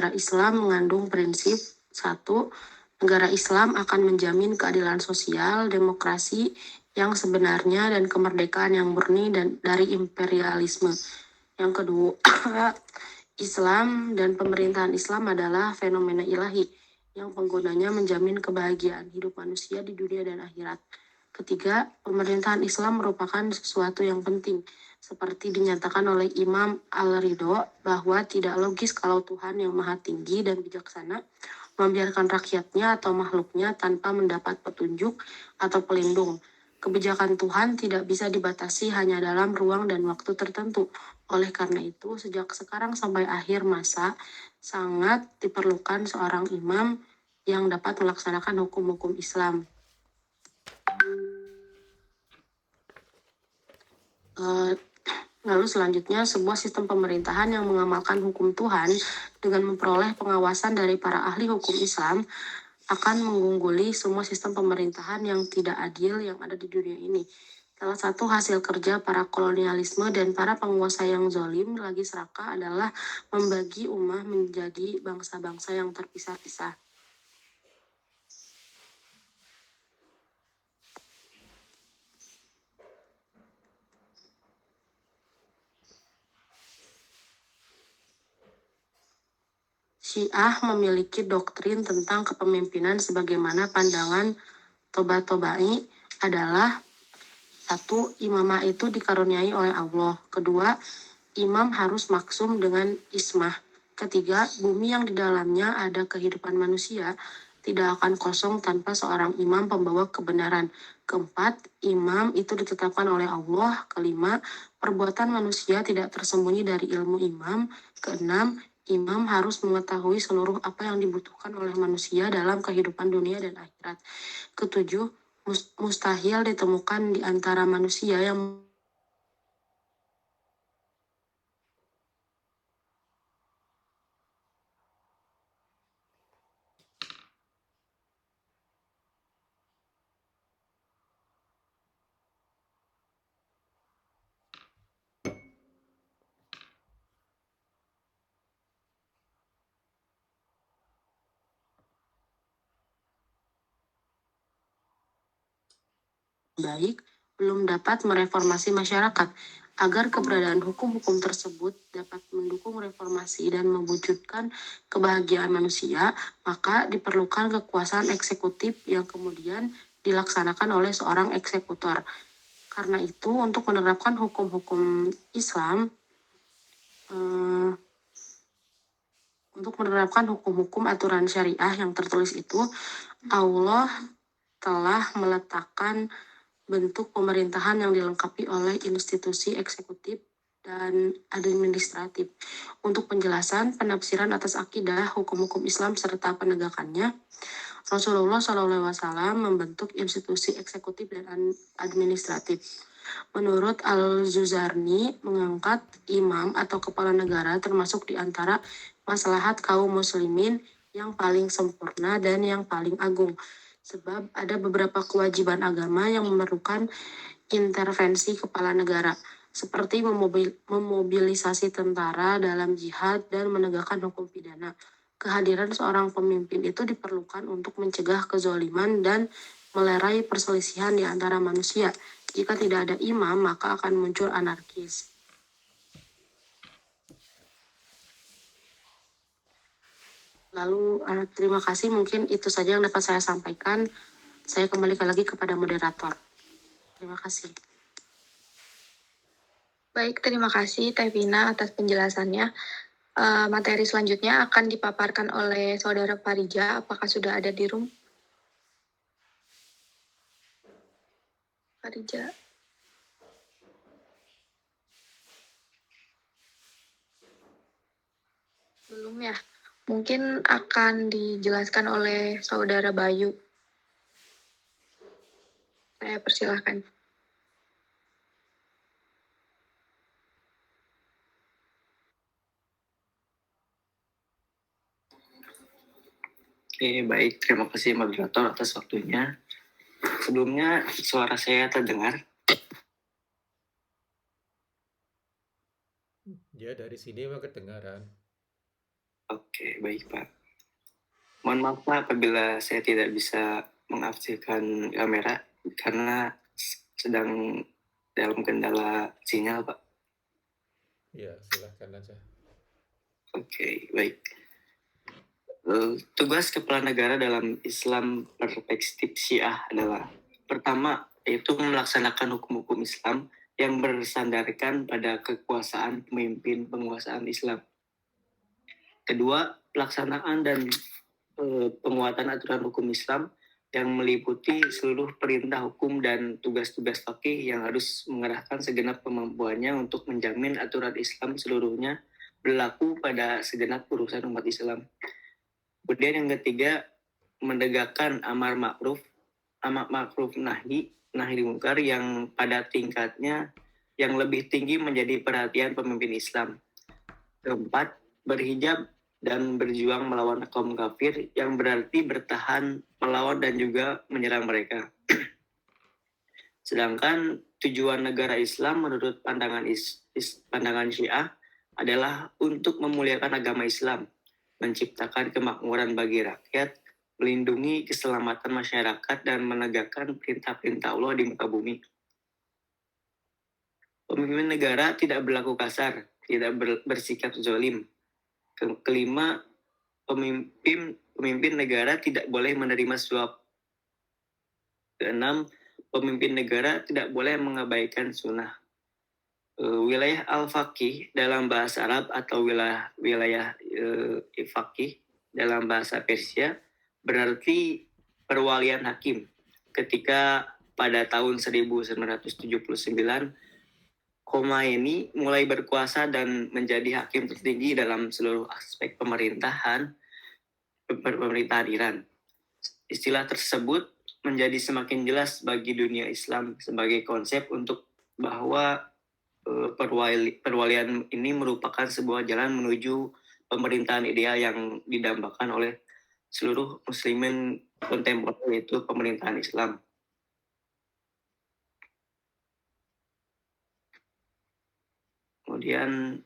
negara Islam mengandung prinsip 1. Negara Islam akan menjamin keadilan sosial, demokrasi yang sebenarnya, dan kemerdekaan yang murni dari imperialisme. Yang kedua, Islam dan pemerintahan Islam adalah fenomena ilahi yang penggunanya menjamin kebahagiaan hidup manusia di dunia dan akhirat. Ketiga, pemerintahan Islam merupakan sesuatu yang penting, seperti dinyatakan oleh Imam Al-Ridho bahwa tidak logis kalau Tuhan yang maha tinggi dan bijaksana membiarkan rakyatnya atau makhluknya tanpa mendapat petunjuk atau pelindung. Kebijakan Tuhan tidak bisa dibatasi hanya dalam ruang dan waktu tertentu. Oleh karena itu, sejak sekarang sampai akhir masa, sangat diperlukan seorang imam yang dapat melaksanakan hukum-hukum Islam. Lalu selanjutnya, sebuah sistem pemerintahan yang mengamalkan hukum Tuhan dengan memperoleh pengawasan dari para ahli hukum Islam akan mengungguli semua sistem pemerintahan yang tidak adil yang ada di dunia ini. Salah satu hasil kerja para kolonialisme dan para penguasa yang zalim lagi serakah adalah membagi ummah menjadi bangsa-bangsa yang terpisah-pisah. Syiah memiliki doktrin tentang kepemimpinan sebagaimana pandangan Toba-Tobai adalah 1. Imamah itu dikaruniai oleh Allah. Kedua, imam harus maksum dengan ismah. Ketiga, bumi yang di dalamnya ada kehidupan manusia tidak akan kosong tanpa seorang imam pembawa kebenaran. Keempat, imam itu ditetapkan oleh Allah. Kelima, perbuatan manusia tidak tersembunyi dari ilmu imam. Keenam, imam harus mengetahui seluruh apa yang dibutuhkan oleh manusia dalam kehidupan dunia dan akhirat. Ketujuh, mustahil ditemukan di antara manusia yang baik belum dapat mereformasi masyarakat. Agar keberadaan hukum-hukum tersebut dapat mendukung reformasi dan mewujudkan kebahagiaan manusia, maka diperlukan kekuasaan eksekutif yang kemudian dilaksanakan oleh seorang eksekutor. Karena itu, untuk menerapkan hukum-hukum Islam, untuk menerapkan hukum-hukum aturan syariah yang tertulis itu, Allah telah meletakkan bentuk pemerintahan yang dilengkapi oleh institusi eksekutif dan administratif. Untuk penjelasan, penafsiran atas akidah, hukum-hukum Islam, serta penegakannya, Rasulullah SAW membentuk institusi eksekutif dan administratif. Menurut Al-Zuzarni, mengangkat imam atau kepala negara termasuk di antara maslahat kaum muslimin yang paling sempurna dan yang paling agung. Sebab ada beberapa kewajiban agama yang memerlukan intervensi kepala negara, seperti memobilisasi tentara dalam jihad dan menegakkan hukum pidana. Kehadiran seorang pemimpin itu diperlukan untuk mencegah kezaliman dan melerai perselisihan di antara manusia. Jika tidak ada imam, maka akan muncul anarkis. Lalu, terima kasih. Mungkin itu saja yang dapat saya sampaikan. Saya kembalikan lagi kepada moderator. Terima kasih. Baik, terima kasih Teh Vina atas penjelasannya. Materi selanjutnya akan dipaparkan oleh Saudara Parija. Apakah sudah ada di room? Parija. Belum ya? Mungkin akan dijelaskan oleh Saudara Bayu. Saya persilahkan. Oke, baik. Terima kasih moderator atas waktunya. Sebelumnya, suara saya terdengar? Ya, dari sini mah kedengaran. Oke, baik Pak. Mohon maaf Pak apabila saya tidak bisa mengaktifkan kamera karena sedang dalam kendala sinyal Pak. Ya, silahkan aja. Oke, baik. Tugas kepala negara dalam Islam perspektif Syiah adalah pertama, yaitu melaksanakan hukum-hukum Islam yang bersandarkan pada kekuasaan pemimpin penguasaan Islam. Kedua, pelaksanaan dan penguatan aturan hukum Islam yang meliputi seluruh perintah hukum dan tugas-tugas fakih yang harus mengerahkan segenap kemampuannya untuk menjamin aturan Islam seluruhnya berlaku pada segenap urusan umat Islam. Kemudian yang ketiga, menegakkan amar ma'ruf nahi munkar yang pada tingkatnya yang lebih tinggi menjadi perhatian pemimpin Islam. Keempat, berhijab dan berjuang melawan kaum kafir yang berarti bertahan melawan dan juga menyerang mereka. Sedangkan tujuan negara Islam menurut pandangan Syiah adalah untuk memuliakan agama Islam, menciptakan kemakmuran bagi rakyat, melindungi keselamatan masyarakat, dan menegakkan perintah-perintah Allah di muka bumi. Pemimpin negara tidak berlaku kasar, tidak bersikap zalim. Kelima, pemimpin negara tidak boleh menerima suap. Keenam, pemimpin negara tidak boleh mengabaikan sunnah. Wilayah al-faqih dalam bahasa Arab atau wilayah faqih dalam bahasa Persia berarti perwalian hakim. Ketika pada tahun 1979 Khomeini mulai berkuasa dan menjadi hakim tertinggi dalam seluruh aspek pemerintahan Iran. Istilah tersebut menjadi semakin jelas bagi dunia Islam sebagai konsep untuk bahwa perwalian ini merupakan sebuah jalan menuju pemerintahan ideal yang didambakan oleh seluruh muslimin kontemporer, yaitu pemerintahan Islam. Kemudian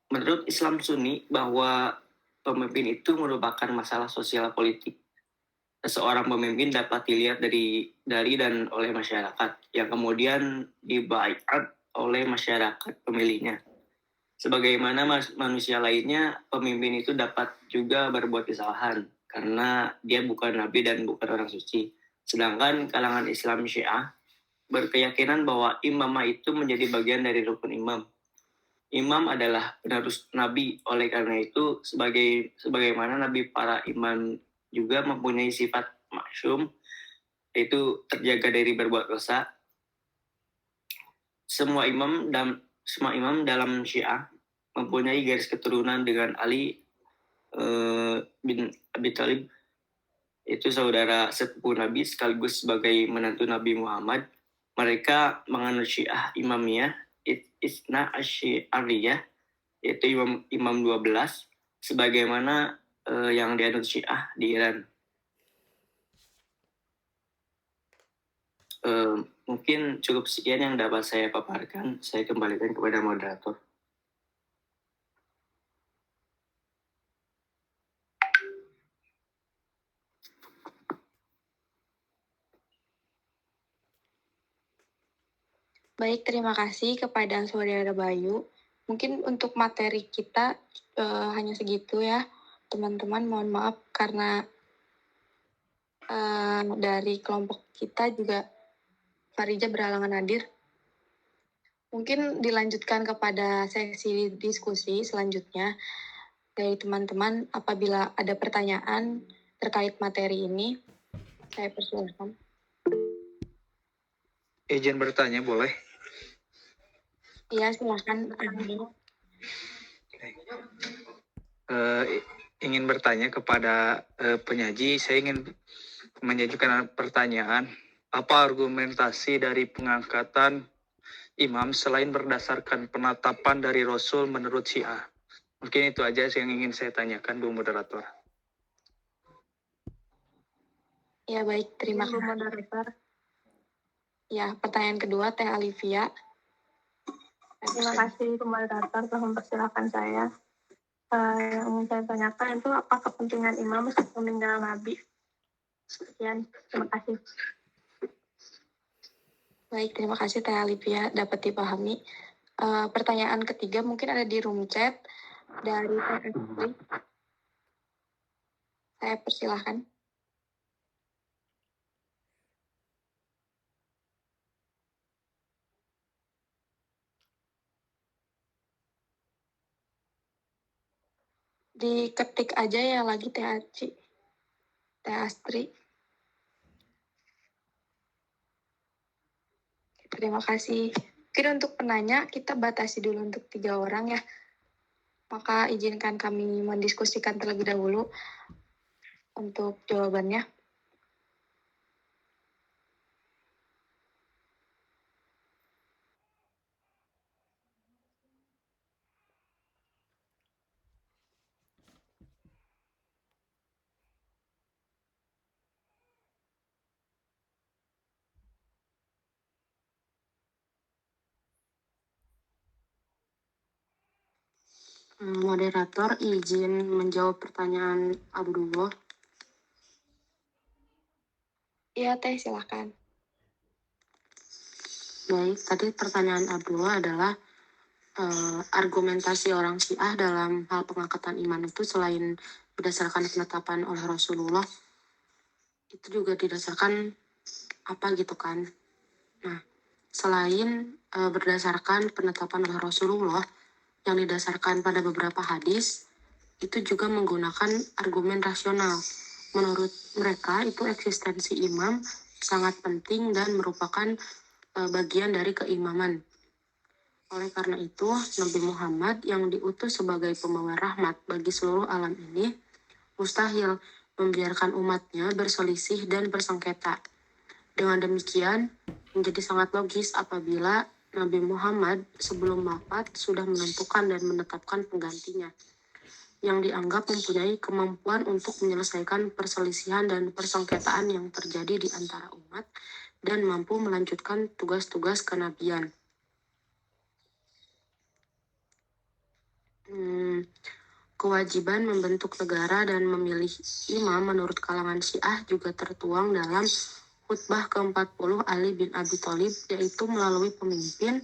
menurut Islam Sunni bahwa pemimpin itu merupakan masalah sosial politik. Seorang pemimpin dapat dilihat dari dan oleh masyarakat yang kemudian dibaiat oleh masyarakat pemilihnya. Sebagaimana manusia lainnya, pemimpin itu dapat juga berbuat kesalahan karena dia bukan nabi dan bukan orang suci. Sedangkan kalangan Islam Syiah berkeyakinan bahwa imamah itu menjadi bagian dari rukun imam. Imam adalah penerus nabi, oleh karena itu sebagaimana nabi para imam juga mempunyai sifat maksum, yaitu terjaga dari berbuat dosa. Semua imam dalam Syiah mempunyai garis keturunan dengan Ali bin Abi Thalib, itu saudara sepupu Nabi sekaligus sebagai menantu Nabi Muhammad. Mereka menganut Syiah Imamiyah, Isna Asy'ariyah, yaitu imam 12, sebagaimana yang dianut Syiah di Iran. Mungkin cukup sekian yang dapat saya paparkan. Saya kembalikan kepada moderator. Baik, terima kasih kepada Saudara Bayu. Mungkin untuk materi kita hanya segitu ya, teman-teman. Mohon maaf karena dari kelompok kita juga Farija berhalangan hadir. Mungkin dilanjutkan kepada sesi diskusi selanjutnya dari teman-teman. Apabila ada pertanyaan terkait materi ini, saya persilahkan. Izin bertanya boleh? Iya, silakan. Ingin bertanya kepada penyaji. Saya ingin menyajikan pertanyaan. Apa argumentasi dari pengangkatan imam selain berdasarkan penetapan dari Rasul menurut Syiah? Mungkin itu aja yang ingin saya tanyakan, Bu Moderator. Ya, baik. Terima kasih. Ya, pertanyaan kedua, Teh Alivia. Terima kasih moderator telah mempersilahkan saya. Yang ingin saya tanyakan itu apa kepentingan imam saat meninggal Nabi? Sekian, terima kasih. Baik, terima kasih Teh Alivia, dapat dipahami. Pertanyaan ketiga mungkin ada di room chat dari Teh Estri. Saya persilahkan. Diketik aja ya lagi Teh Aci, Teh Astri. Terima kasih. Mungkin untuk penanya kita batasi dulu untuk 3 orang ya. Maka izinkan kami mendiskusikan terlebih dahulu untuk jawabannya. Moderator izin menjawab pertanyaan Abdullah. Iya Teh, silakan. Baik, tadi pertanyaan Abdullah adalah argumentasi orang Syiah dalam hal pengangkatan iman itu selain berdasarkan penetapan oleh Rasulullah, itu juga didasarkan apa gitu kan. Nah, selain berdasarkan penetapan oleh Rasulullah yang didasarkan pada beberapa hadis, itu juga menggunakan argumen rasional. Menurut mereka itu eksistensi imam sangat penting dan merupakan bagian dari keimaman. Oleh karena itu, Nabi Muhammad yang diutus sebagai pembawa rahmat bagi seluruh alam ini mustahil membiarkan umatnya berselisih dan bersengketa. Dengan demikian, menjadi sangat logis apabila Nabi Muhammad sebelum wafat sudah menentukan dan menetapkan penggantinya, yang dianggap mempunyai kemampuan untuk menyelesaikan perselisihan dan persengketaan yang terjadi di antara umat dan mampu melanjutkan tugas-tugas kenabian. Kewajiban membentuk negara dan memilih imam menurut kalangan Syiah juga tertuang dalam khutbah ke-40 Ali bin Abi Thalib, yaitu melalui pemimpin,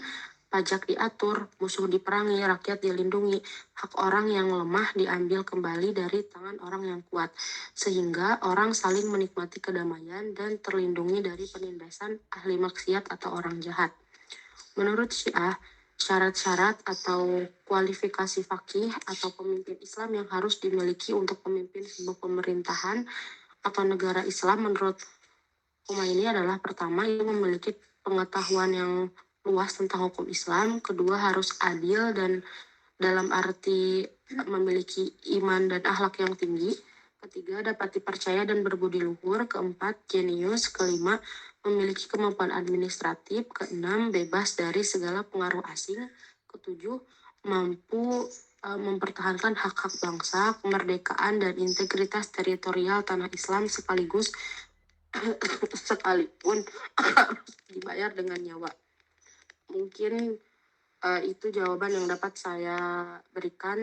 pajak diatur, musuh diperangi, rakyat dilindungi, hak orang yang lemah diambil kembali dari tangan orang yang kuat, sehingga orang saling menikmati kedamaian dan terlindungi dari penindasan ahli maksiat atau orang jahat. Menurut Syiah, syarat-syarat atau kualifikasi faqih atau pemimpin Islam yang harus dimiliki untuk memimpin sebuah pemerintahan atau negara Islam menurut Khomeini adalah: pertama, ia memiliki pengetahuan yang luas tentang hukum Islam; kedua, harus adil dan dalam arti memiliki iman dan akhlak yang tinggi; ketiga, dapat dipercaya dan berbudi luhur; keempat, jenius; kelima, memiliki kemampuan administratif; keenam, bebas dari segala pengaruh asing; ketujuh, mampu mempertahankan hak-hak bangsa, kemerdekaan, dan integritas teritorial tanah Islam sekalipun harus dibayar dengan nyawa. Mungkin itu jawaban yang dapat saya berikan.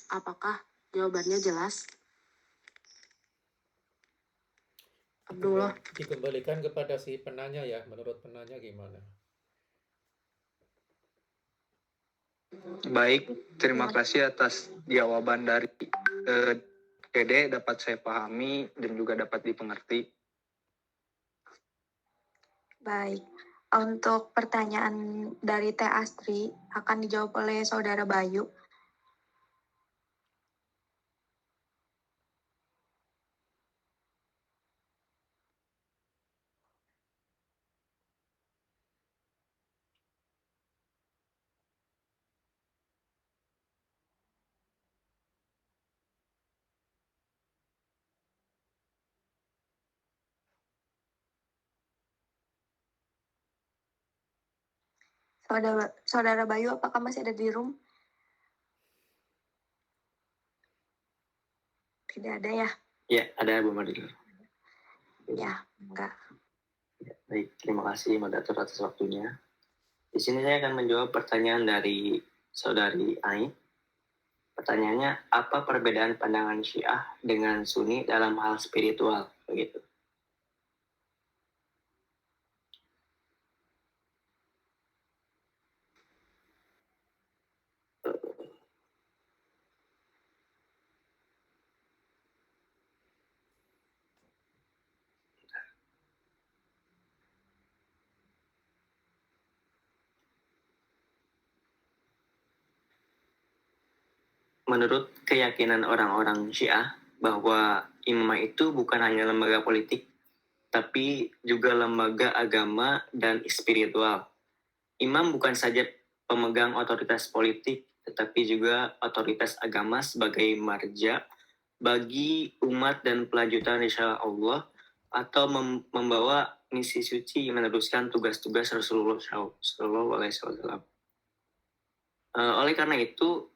Apakah jawabannya jelas? Abdullah. Dikembalikan kepada si penanya ya, menurut penanya gimana? Baik, terima kasih atas jawaban dari Dede, dapat saya pahami dan juga dapat dipengerti. Baik, untuk pertanyaan dari Teh Astri akan dijawab oleh Saudara Bayu. Saudara Bayu, apakah masih ada di room? Tidak ada ya? Ya, ada Bu Madil. Ya, enggak. Baik, terima kasih moderator atas waktunya. Di sini saya akan menjawab pertanyaan dari saudari Ai. Pertanyaannya, apa perbedaan pandangan Syiah dengan Sunni dalam hal spiritual? Begitu. Menurut keyakinan orang-orang Syiah, bahwa imamah itu bukan hanya lembaga politik, tapi juga lembaga agama dan spiritual. Imam bukan saja pemegang otoritas politik, tetapi juga otoritas agama sebagai marja bagi umat dan pelanjutan risalah Allah, atau membawa misi suci meneruskan tugas-tugas Rasulullah SAW. Oleh karena itu,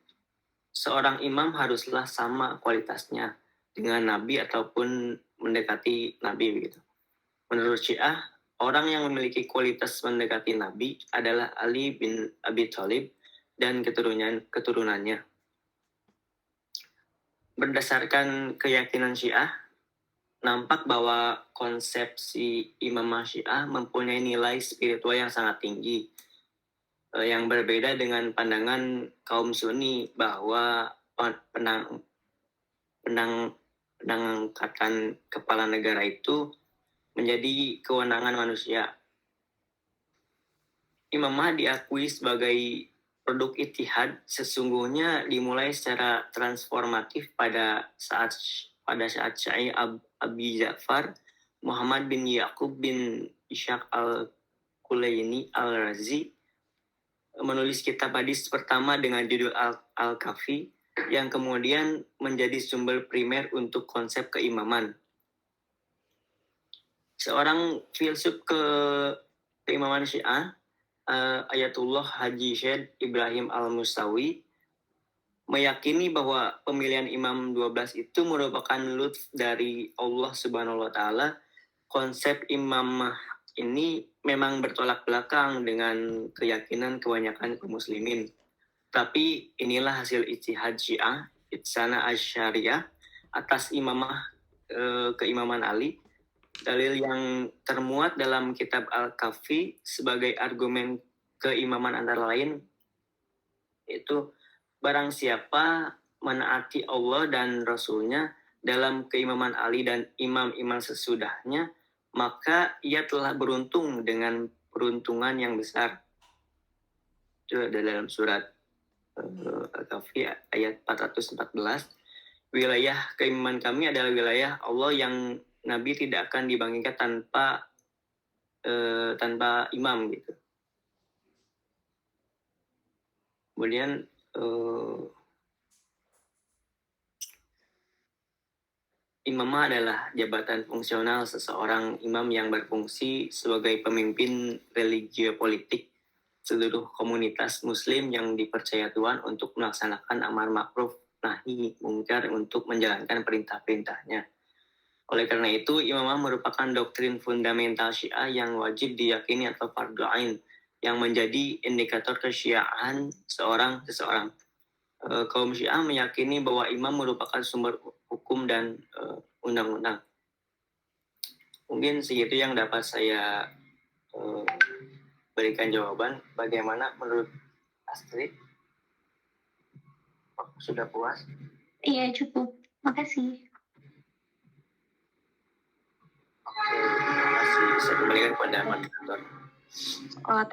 seorang imam haruslah sama kualitasnya dengan nabi ataupun mendekati nabi begitu. Menurut Syiah, orang yang memiliki kualitas mendekati nabi adalah Ali bin Abi Thalib dan keturunannya. Berdasarkan keyakinan Syiah, nampak bahwa konsepsi imamah Syiah mempunyai nilai spiritual yang sangat tinggi, yang berbeda dengan pandangan kaum Sunni bahwa penangkatan kepala negara itu menjadi kewenangan manusia. Imamah diakui sebagai produk ittihad sesungguhnya dimulai secara transformatif pada saat Syai' Abi Ja'far Muhammad bin Yaqub bin Ishaq al-Kulaini al-Razi menulis kitab hadis pertama dengan judul Al-Kafi, yang kemudian menjadi sumber primer untuk konsep keimaman. Seorang filsuf keimaman Syiah, Ayatullah Haji Syed Ibrahim Al-Musawi, meyakini bahwa pemilihan imam 12 itu merupakan lutf dari Allah Subhanahu wa taala. Konsep imamah ini memang bertolak belakang dengan keyakinan kebanyakan kaum muslimin. Tapi inilah hasil ijtihad Syiah, Itsana Asy'ariyah, atas imamah keimaman Ali. Dalil yang termuat dalam kitab Al-Kafi sebagai argumen keimaman antara lain itu, barang siapa menaati Allah dan Rasulnya dalam keimaman Ali dan imam-imam sesudahnya, maka ia telah beruntung dengan peruntungan yang besar. Itu ada dalam surat Al-Kahfi ayat 414. Wilayah keimaman kami adalah wilayah Allah yang Nabi tidak akan dibangkitkan tanpa imam gitu. Kemudian imamah adalah jabatan fungsional seseorang imam yang berfungsi sebagai pemimpin religio politik seluruh komunitas muslim yang dipercaya Tuhan untuk melaksanakan amar ma'ruf nahi mungkar untuk menjalankan perintah-perintahnya. Oleh karena itu, imamah merupakan doktrin fundamental Syiah yang wajib diyakini atau fardhu ain, yang menjadi indikator kesyiahan seseorang. Kaum Syiah meyakini bahwa imam merupakan sumber hukum dan undang-undang. Mungkin segitu yang dapat saya berikan jawaban. Bagaimana menurut Astrid? Sudah puas? Iya, cukup. Makasih. Oke, terima kasih. Saya kembalikan kepada moderator.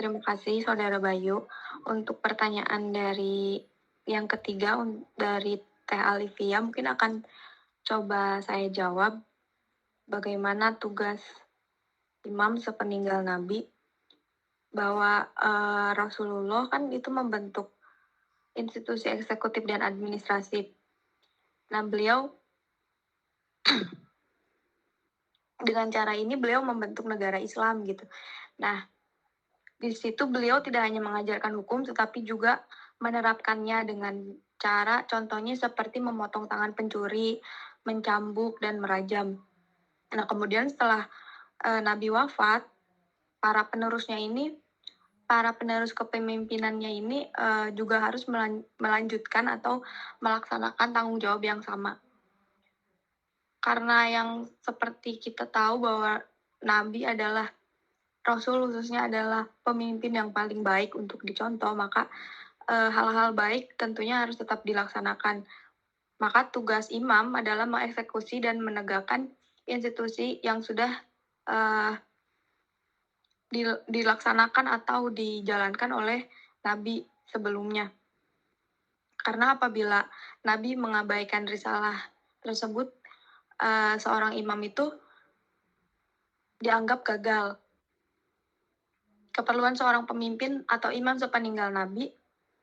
Terima kasih Saudara Bayu. Untuk pertanyaan dari yang ketiga dari Teh Alivia, mungkin akan coba saya jawab bagaimana tugas imam sepeninggal Nabi. Bahwa Rasulullah kan itu membentuk institusi eksekutif dan administratif. Nah, beliau dengan cara ini beliau membentuk negara Islam gitu. Nah, di situ beliau tidak hanya mengajarkan hukum, tetapi juga menerapkannya dengan cara contohnya seperti memotong tangan pencuri, mencambuk, dan merajam. Nah, kemudian setelah Nabi wafat, para penerusnya ini para penerus kepemimpinannya ini juga harus melanjutkan atau melaksanakan tanggung jawab yang sama. Karena yang seperti kita tahu bahwa Nabi adalah Rasul, khususnya adalah pemimpin yang paling baik untuk dicontoh, maka hal-hal baik tentunya harus tetap dilaksanakan. Maka tugas imam adalah mengeksekusi dan menegakkan institusi yang sudah dilaksanakan atau dijalankan oleh Nabi sebelumnya. Karena apabila Nabi mengabaikan risalah tersebut, seorang imam itu dianggap gagal. Keperluan seorang pemimpin atau imam sepeninggal Nabi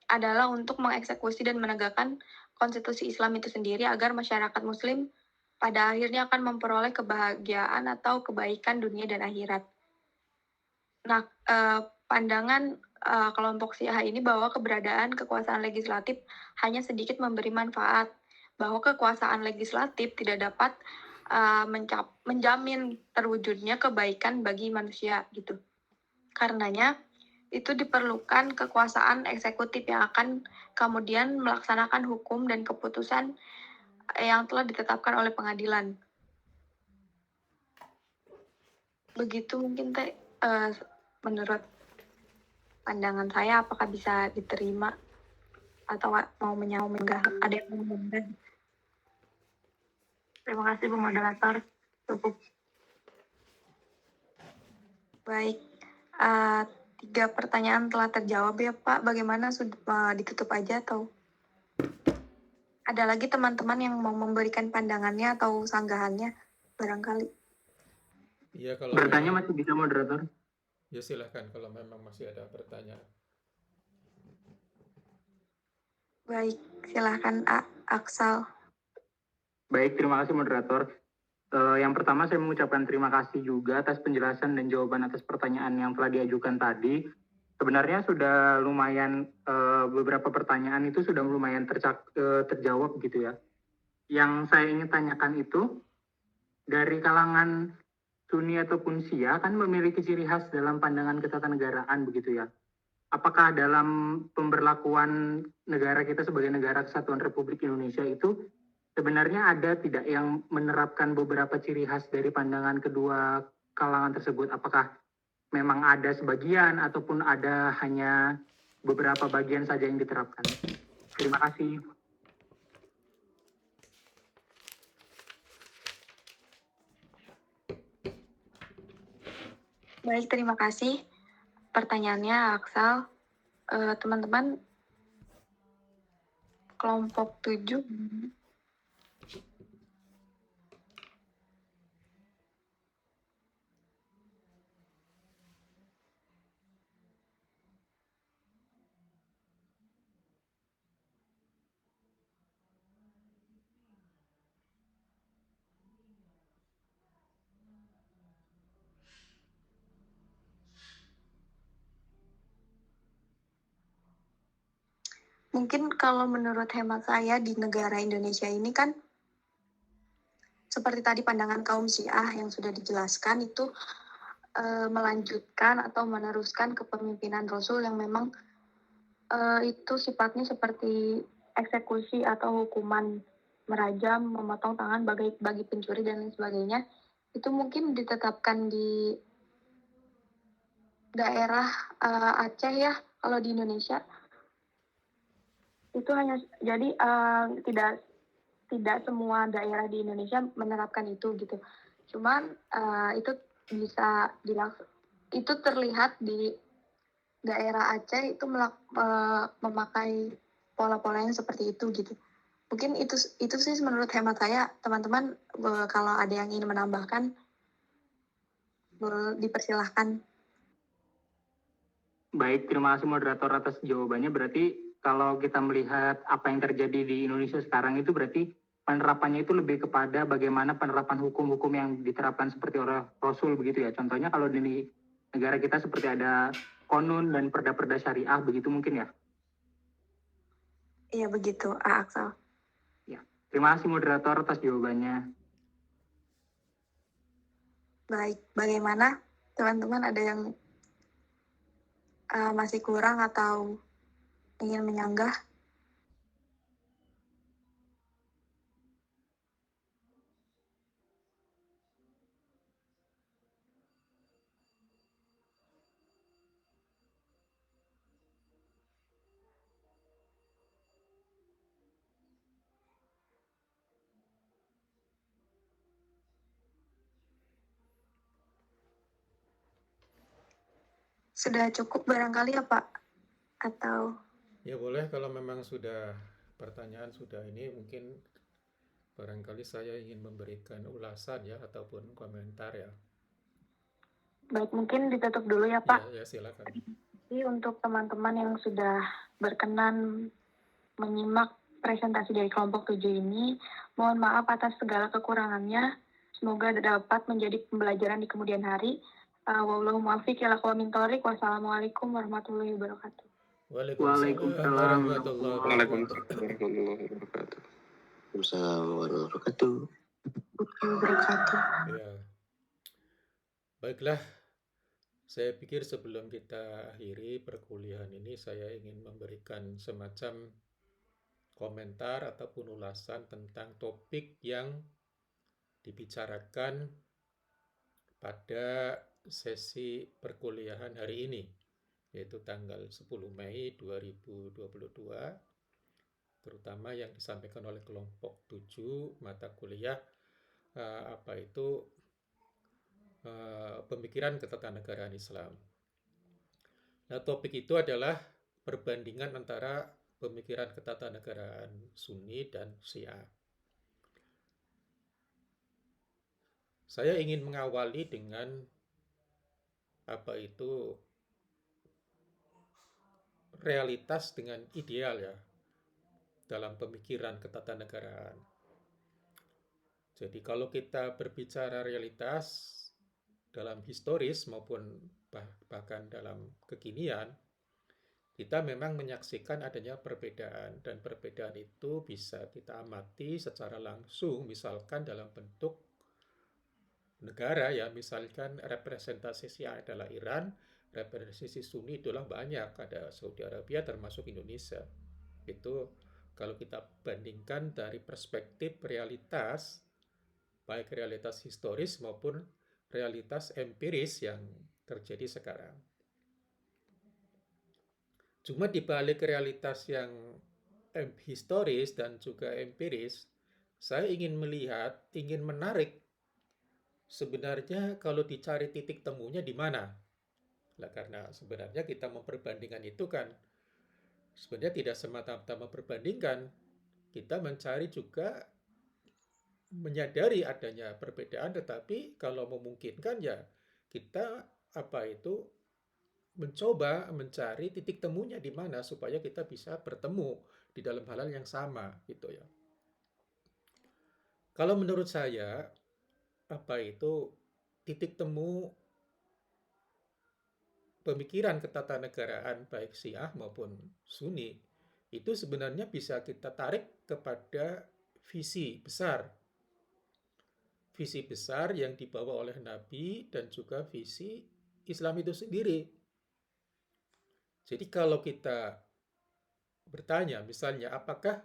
adalah untuk mengeksekusi dan menegakkan konstitusi Islam itu sendiri agar masyarakat Muslim pada akhirnya akan memperoleh kebahagiaan atau kebaikan dunia dan akhirat. Nah, pandangan kelompok Syiah ini bahwa keberadaan kekuasaan legislatif hanya sedikit memberi manfaat, bahwa kekuasaan legislatif tidak dapat menjamin terwujudnya kebaikan bagi manusia gitu. Karenanya itu diperlukan kekuasaan eksekutif yang akan kemudian melaksanakan hukum dan keputusan yang telah ditetapkan oleh pengadilan. Begitu mungkin menurut pandangan saya, apakah bisa diterima atau mau menyanggah? Ada yang mau menyanggah? Terima kasih Bu Moderator. Cukup. Baik, 3 pertanyaan telah terjawab ya Pak. Bagaimana ditutup aja atau ada lagi teman-teman yang mau memberikan pandangannya atau sanggahannya barangkali? Iya, kalau Bertanya memang, masih bisa moderator. ya silahkan kalau memang masih ada pertanyaan. Baik, silahkan Aksal. Baik, terima kasih moderator. Yang pertama saya mengucapkan terima kasih juga atas penjelasan dan jawaban atas pertanyaan yang telah diajukan tadi. Sebenarnya sudah lumayan, beberapa pertanyaan itu sudah lumayan terjawab gitu ya. Yang saya ingin tanyakan itu, dari kalangan Sunni ataupun Syiah kan memiliki ciri khas dalam pandangan ketatanegaraan begitu ya. Apakah dalam pemberlakuan negara kita sebagai negara kesatuan Republik Indonesia itu sebenarnya ada tidak yang menerapkan beberapa ciri khas dari pandangan kedua kalangan tersebut? Apakah memang ada sebagian ataupun ada hanya beberapa bagian saja yang diterapkan? Terima kasih. Baik, terima kasih pertanyaannya Aksal. Teman-teman kelompok 7 mungkin kalau menurut hemat saya di negara Indonesia ini kan seperti tadi pandangan kaum Syiah yang sudah dijelaskan itu melanjutkan atau meneruskan kepemimpinan Rasul yang memang itu sifatnya seperti eksekusi atau hukuman merajam, memotong tangan bagi pencuri dan lain sebagainya. Itu mungkin ditetapkan di daerah Aceh ya, kalau di Indonesia. Itu hanya jadi tidak semua daerah di Indonesia menerapkan itu gitu. Cuman itu bisa itu terlihat di daerah Aceh itu memakai pola-pola yang seperti itu gitu. Mungkin itu sih menurut hemat saya. Teman-teman kalau ada yang ingin menambahkan dipersilahkan. Baik, terima kasih moderator atas jawabannya. Berarti kalau kita melihat apa yang terjadi di Indonesia sekarang itu berarti penerapannya itu lebih kepada bagaimana penerapan hukum-hukum yang diterapkan seperti oleh Rasul begitu ya. Contohnya kalau di negara kita seperti ada konun dan perda-perda syariah begitu mungkin ya. Iya begitu, Aksal. Ya, terima kasih moderator atas jawabannya. Baik, bagaimana teman-teman ada yang masih kurang atau ingin menyanggah? Sudah cukup barangkali ya Pak? Atau Ya boleh kalau memang sudah pertanyaan sudah ini, mungkin barangkali saya ingin memberikan ulasan ya ataupun komentar ya. baik, mungkin ditutup dulu ya Pak. Ya silakan. Jadi untuk teman-teman yang sudah berkenan menyimak presentasi dari kelompok 7 ini, mohon maaf atas segala kekurangannya. Semoga dapat menjadi pembelajaran di kemudian hari. Wallahu muwaffiq ila aqwamit thoriq. Wassalamualaikum warahmatullahi wabarakatuh. Waalaikumsalam warahmatullahi wabarakatuh. Waalaikumsalam warahmatullahi wabarakatuh. Ya, baiklah. Saya pikir sebelum kita akhiri perkuliahan ini, saya ingin memberikan semacam komentar ataupun ulasan tentang topik yang dibicarakan pada sesi perkuliahan hari ini, yaitu tanggal 10 Mei 2022, terutama yang disampaikan oleh kelompok 7 mata kuliah pemikiran ketatanegaraan Islam. Nah, topik itu adalah perbandingan antara pemikiran ketatanegaraan Sunni dan Syiah. Saya ingin mengawali dengan realitas dengan ideal ya dalam pemikiran ketatanegaraan. Jadi kalau kita berbicara realitas dalam historis maupun bahkan dalam kekinian, kita memang menyaksikan adanya perbedaan, dan perbedaan itu bisa kita amati secara langsung, misalkan dalam bentuk negara ya, misalkan representasi Syiah adalah Iran, representasi Sunni itulah banyak, ada Saudi Arabia termasuk Indonesia. Itu kalau kita bandingkan dari perspektif realitas, baik realitas historis maupun realitas empiris yang terjadi sekarang. Cuma di balik realitas yang historis dan juga empiris, saya ingin menarik sebenarnya kalau dicari titik temunya di mana. Nah, karena sebenarnya kita memperbandingkan itu kan sebenarnya tidak semata-mata memperbandingkan, kita mencari juga menyadari adanya perbedaan, tetapi kalau memungkinkan ya kita mencoba mencari titik temunya di mana supaya kita bisa bertemu di dalam hal yang sama gitu ya. Kalau menurut saya titik temu pemikiran ketatanegaraan baik Syiah maupun Sunni itu sebenarnya bisa kita tarik kepada visi besar yang dibawa oleh Nabi dan juga visi Islam itu sendiri. Jadi kalau kita bertanya misalnya apakah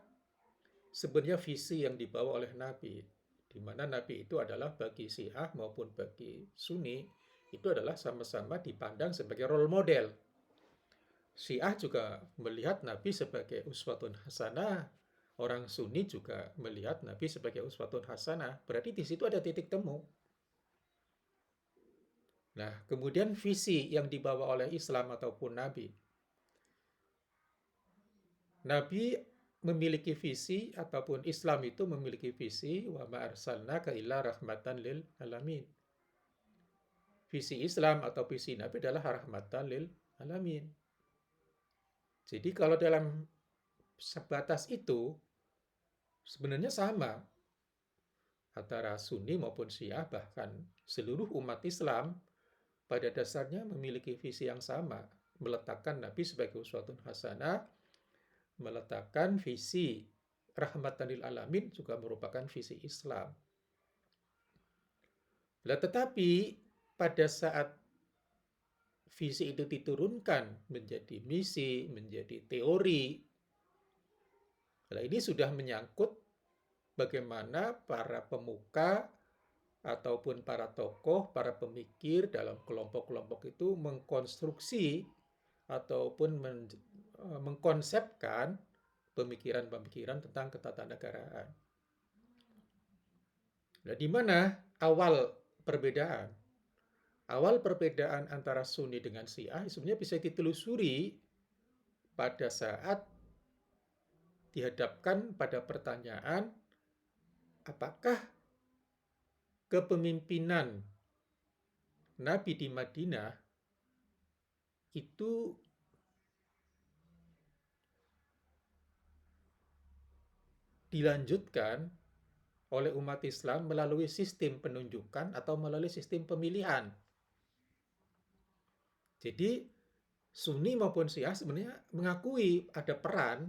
sebenarnya visi yang dibawa oleh Nabi, di mana Nabi itu adalah bagi Syiah maupun bagi Sunni, itu adalah sama-sama dipandang sebagai role model. Syiah juga melihat Nabi sebagai uswatun hasanah, orang Sunni juga melihat Nabi sebagai uswatun hasanah. Berarti di situ ada titik temu. Nah, kemudian visi yang dibawa oleh Islam ataupun Nabi. Nabi memiliki visi ataupun Islam itu memiliki visi wa ma arsalnaka illa rahmatan lil alamin. Visi Islam atau visi Nabi adalah rahmatan lil alamin. Jadi kalau dalam sebatas itu sebenarnya sama antara Sunni maupun Syiah, bahkan seluruh umat Islam pada dasarnya memiliki visi yang sama, meletakkan Nabi sebagai uswatun hasanah, meletakkan visi rahmatan lil alamin juga merupakan visi Islam. Tetapi pada saat visi itu diturunkan menjadi misi, menjadi teori, nah ini sudah menyangkut bagaimana para pemuka ataupun para tokoh, para pemikir dalam kelompok-kelompok itu mengkonstruksi ataupun mengkonsepkan pemikiran-pemikiran tentang ketatanegaraan. Nah, di mana awal perbedaan? Awal perbedaan antara Sunni dengan Syiah sebenarnya bisa ditelusuri pada saat dihadapkan pada pertanyaan apakah kepemimpinan Nabi di Madinah itu dilanjutkan oleh umat Islam melalui sistem penunjukan atau melalui sistem pemilihan. Jadi Sunni maupun Syiah sebenarnya mengakui ada peran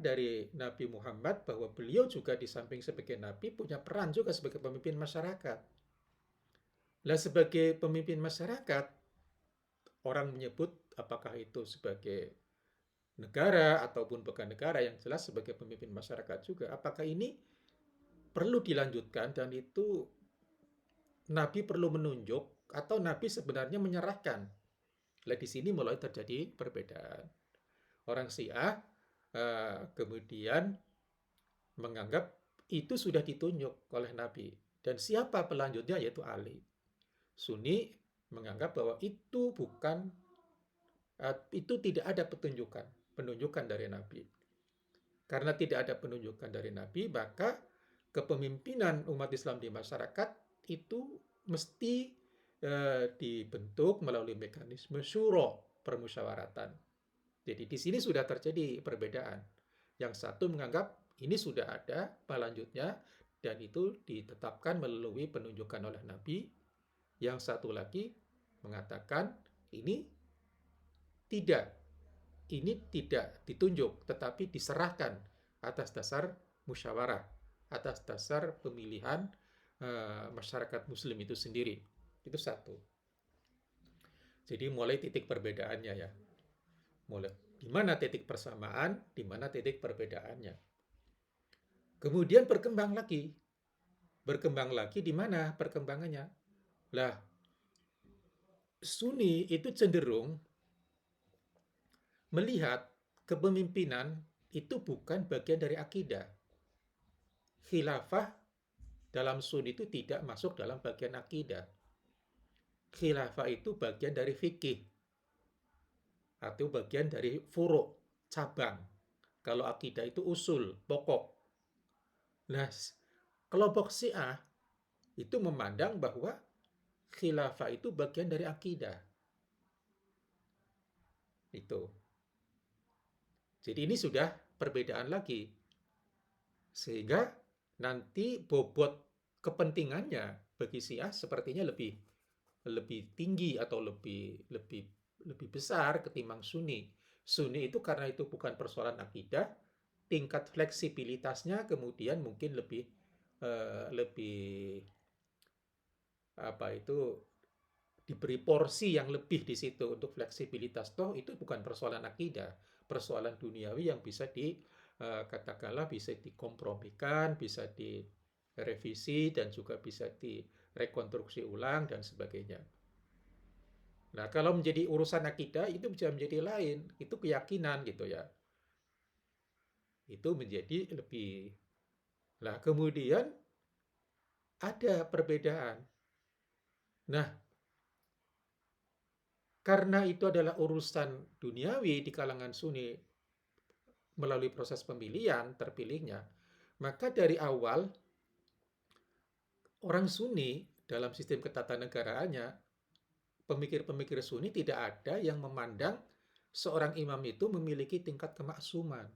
dari Nabi Muhammad bahwa beliau juga di samping sebagai Nabi punya peran juga sebagai pemimpin masyarakat. Nah, sebagai pemimpin masyarakat, orang menyebut apakah itu sebagai negara ataupun bukan negara, yang jelas sebagai pemimpin masyarakat juga. Apakah ini perlu dilanjutkan dan itu Nabi perlu menunjuk atau Nabi sebenarnya menyerahkan? Nah, di sini mulai terjadi perbedaan. Orang Syiah kemudian menganggap itu sudah ditunjuk oleh Nabi. Dan siapa pelanjutnya yaitu Ali. Sunni menganggap bahwa itu bukan, itu tidak ada penunjukan dari Nabi. Karena tidak ada penunjukan dari Nabi, maka kepemimpinan umat Islam di masyarakat itu mesti dibentuk melalui mekanisme syuro, permusyawaratan. Jadi di sini sudah terjadi perbedaan. Yang satu menganggap ini sudah ada pelanjutnya dan itu ditetapkan melalui penunjukan oleh Nabi. Yang satu lagi mengatakan ini tidak ditunjuk tetapi diserahkan atas dasar musyawarah, atas dasar pemilihan masyarakat muslim itu sendiri. Itu satu. Jadi mulai titik perbedaannya ya. Mulai di mana titik persamaan, di mana titik perbedaannya. Kemudian berkembang lagi. Berkembang lagi di mana perkembangannya? Lah, Sunni itu cenderung melihat kepemimpinan itu bukan bagian dari akidah. Khilafah dalam Sunni itu tidak masuk dalam bagian akidah. Khilafah itu bagian dari fikih atau bagian dari furu', cabang. Kalau akidah itu usul, pokok. Nah, kelompok Syiah itu memandang bahwa khilafah itu bagian dari akidah. Itu. Jadi ini sudah perbedaan lagi. Sehingga nanti bobot kepentingannya bagi Syiah sepertinya lebih tinggi atau lebih besar ketimbang Sunni. Sunni itu karena itu bukan persoalan akidah, tingkat fleksibilitasnya kemudian mungkin lebih diberi porsi yang lebih di situ untuk fleksibilitas. Toh itu bukan persoalan akidah, persoalan duniawi yang bisa katakanlah bisa dikompromikan, bisa direvisi dan juga bisa direkonstruksi ulang dan sebagainya. Nah, kalau menjadi urusan akidah itu bisa menjadi lain, itu keyakinan gitu ya. Itu menjadi lebih. Nah, kemudian ada perbedaan. Nah, karena itu adalah urusan duniawi di kalangan Sunni melalui proses pemilihan terpilihnya, maka dari awal orang Sunni dalam sistem ketatanegaraannya, pemikir-pemikir Sunni tidak ada yang memandang seorang imam itu memiliki tingkat kemaksuman.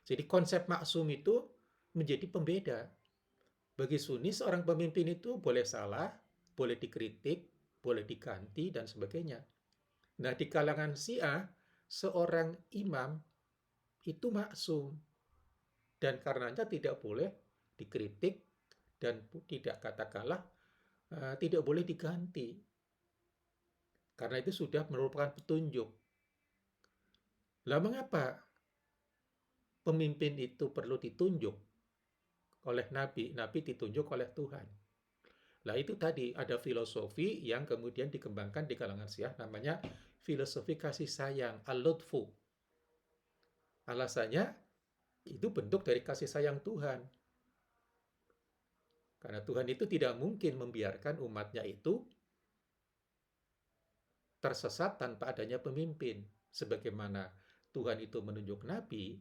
Jadi konsep maksum itu menjadi pembeda. Bagi Sunni seorang pemimpin itu boleh salah, boleh dikritik, boleh diganti dan sebagainya. Nah, di kalangan Syiah seorang imam itu maksum dan karenanya tidak boleh dikritik dan tidak katakanlah tidak boleh diganti. Karena itu sudah merupakan petunjuk. Lah mengapa pemimpin itu perlu ditunjuk oleh Nabi? Nabi ditunjuk oleh Tuhan. Lah itu tadi ada filosofi yang kemudian dikembangkan di kalangan Syiah namanya filosofi kasih sayang, al-lutfu. Alasannya itu bentuk dari kasih sayang Tuhan. Karena Tuhan itu tidak mungkin membiarkan umatnya itu tersesat tanpa adanya pemimpin. Sebagaimana Tuhan itu menunjuk Nabi,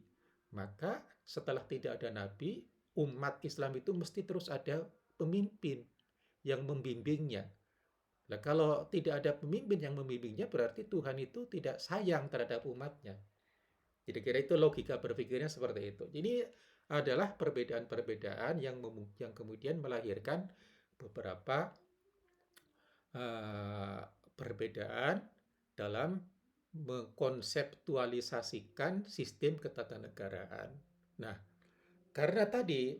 maka setelah tidak ada Nabi, umat Islam itu mesti terus ada pemimpin yang membimbingnya. Nah, kalau tidak ada pemimpin yang membimbingnya, berarti Tuhan itu tidak sayang terhadap umatnya. Jadi kira itu logika berpikirnya seperti itu. Jadi adalah perbedaan-perbedaan yang kemudian melahirkan beberapa perbedaan dalam mengkonseptualisasikan sistem ketatanegaraan. Nah, karena tadi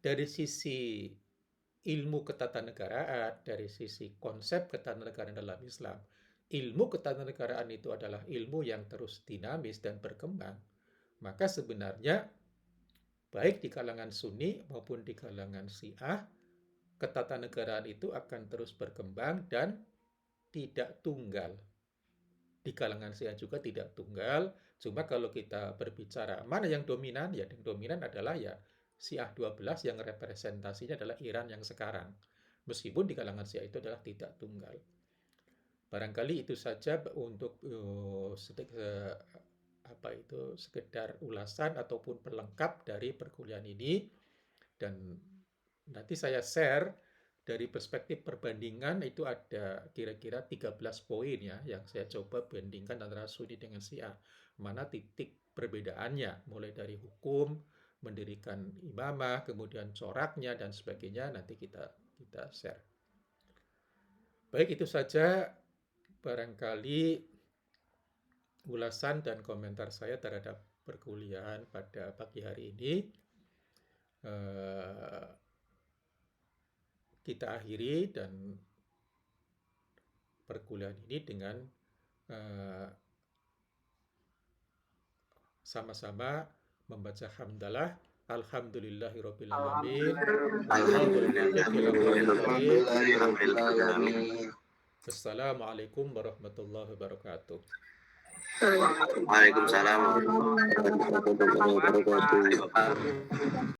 dari sisi ilmu ketatanegaraan, dari sisi konsep ketatanegaraan dalam Islam, ilmu ketatanegaraan itu adalah ilmu yang terus dinamis dan berkembang, maka sebenarnya baik di kalangan Sunni maupun di kalangan Syiah, ketatanegaraan itu akan terus berkembang dan tidak tunggal. Di kalangan Syiah juga tidak tunggal, cuma kalau kita berbicara mana yang dominan, ya yang dominan adalah ya Syiah 12 yang representasinya adalah Iran yang sekarang. Meskipun di kalangan Syiah itu adalah tidak tunggal. Barangkali itu saja untuk sekedar ulasan ataupun pelengkap dari perkuliahan ini, dan nanti saya share dari perspektif perbandingan. Itu ada kira-kira 13 poin ya yang saya coba bandingkan antara Sunni dengan Syiah. Mana titik perbedaannya, mulai dari hukum, mendirikan imamah, kemudian coraknya dan sebagainya, nanti kita share. Baik, itu saja barangkali ulasan dan komentar saya terhadap perkuliahan pada pagi hari ini. Kita akhiri dan perkuliahan ini dengan sama-sama membaca hamdalah. Alhamdulillahirabbil alamin. Wassalamualaikum warahmatullahi wabarakatuh. Waalaikumsalam warahmatullahi wabarakatuh.